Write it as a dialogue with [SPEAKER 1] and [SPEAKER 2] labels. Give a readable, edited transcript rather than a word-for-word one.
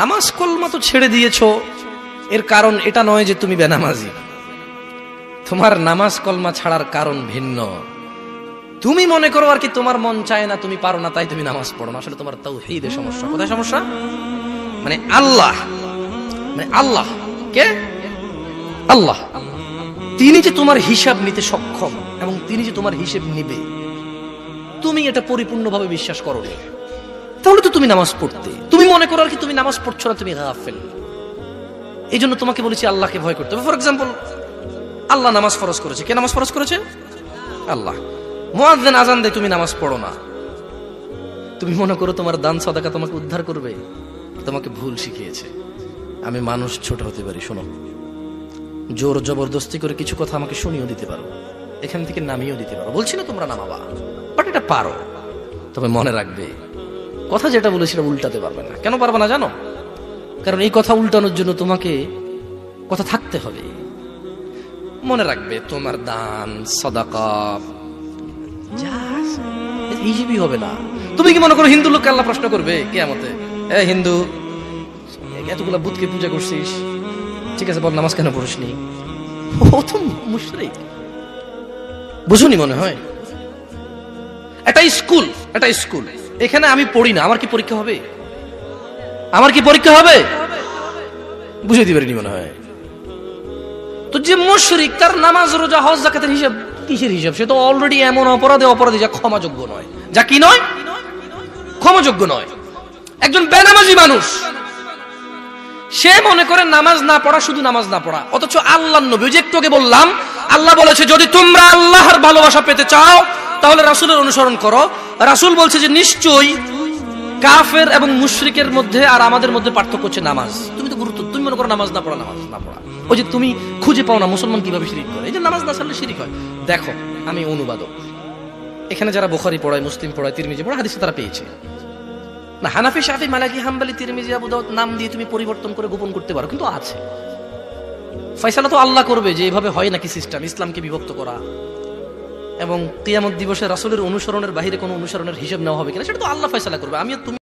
[SPEAKER 1] নামাজ কলমা তো ছেড়ে দিয়েছো, এর কারণ এটা নয় যে তুমি বেনামাজি। তোমার নামাজ কলমা ছাড়ার কারণ ভিন্ন। তুমি মনে করো আর কি তোমার মন চায় না, তুমি পারো না, তাই তুমি নামাজ পড়ো না। আসলে তোমার তাওহীদে সমস্যা। কোথায় সমস্যা? মানে আল্লাহ, কে? আল্লাহ। তিনি যে তোমার হিসাব নিতে সক্ষম এবং তিনি যে তোমার হিসেব নিবে, তুমি এটা পরিপূর্ণভাবে বিশ্বাস করো না, তাহলে তো তুমি নামাজ পড়তে। তুমি মনে করো আর কি তুমি নামাজ পড়ছো না, তুমি গাফেল। এই জন্য তোমাকে বলেছি আল্লাহকে ভয় করতে হবে। ফর এক্সাম্পল, আল্লাহ নামাজ ফরজ করেছে। কে নামাজ ফরজ করেছে? আল্লাহ। মুয়াজ্জিন আজান দেয়, তুমি নামাজ পড়ো না। তুমি মনে করো তোমার দান সাদাকা তোমাকে উদ্ধার করবে? তোমাকে ভুল শিখিয়েছে। আমি মানুষ, ছোট হতে পারি। শোনো, জোর জবরদস্তি করে কিছু কথা আমাকে শুনিয়েও দিতে পারো, এখান থেকে নামিয়েও দিতে পারো। বলছি না তোমরা নামাবা, বাট এটা পারো। তবে মনে রাখবে, কথা যেটা বলে সেটা উল্টাতে পারবে না। কেন পারবে না জানো? কারণ এই কথা উল্টানোর জন্য তোমাকে কথা থাকতে হবে। মনে রাখবে, তোমার দান সাদাকা হিসেবই হবে না। তুমি কি মনে করো হিন্দু লোককে আল্লাহ প্রশ্ন করবে কিয়ামতে, এ হিন্দু, এতগুলা বুতকে পূজা করছিস, ঠিক আছে বল নামাজ কেন পড়িসনি? ও তো মুশরিক। বুঝুনি মনে হয়? এটা স্কুল, এখানে আমি পড়ি না, আমার কি পরীক্ষা হবে? বুঝে দিতে পারিনি মনে হয়। তো যে মুশরিক, তার নামাজ রোজা হজ যাকাতের হিসাব কিসের হিসাব? সে তো অলরেডি এমন অপরাধী যা ক্ষমাযোগ্য নয়, যা কি নয়, ক্ষমাযোগ্য নয়। একজন বেনামাজি মানুষ, সে মনে করে নামাজ না পড়া শুধু নামাজ না পড়া, অথচ আল্লাহর নবী, যে একটু আগে বললাম, আল্লাহ বলেছে যদি তোমরা আল্লাহর ভালোবাসা পেতে চাও তাহলে রাসূলের অনুসরণ করো। রাসূল বলছে যে নিশ্চয়ই কাফের এবং মুশরিকের মধ্যে আর আমাদের মধ্যে পার্থক্য হচ্ছে নামাজ। তুমি মনে করো নামাজ না পড়া। ওই যে তুমি খুঁজে পাও না মুসলমান কিভাবে শিরিক করে, এই যে নামাজ না ছাড়লে শিরিক হয়। দেখো, আমি অনুবাদক, এখানে যারা বুখারী পড়ায়, মুসলিম পড়ায়, তিরমিজি পড়ায়, হাদিস তারা পেয়েছে না। হানাফি, শাফি, মালিকি, হাম্বলি, তিরমিজি, আবু দাউদ নাম দিয়ে তুমি পরিবর্তন করে গোপন করতে পারো, কিন্তু আছে। ফয়সালা তো আল্লাহ করবে যে এভাবে হয় নাকি সিস্টেম, ইসলামকে বিভক্ত করা এবং কিয়ামত দিবসে রাসূলের অনুসরণের বাইরে কোনো অনুসরণের হিসাব নেওয়া হবে কিনা, সেটা তো আল্লাহ ফয়সালা করবে। আমি তুমি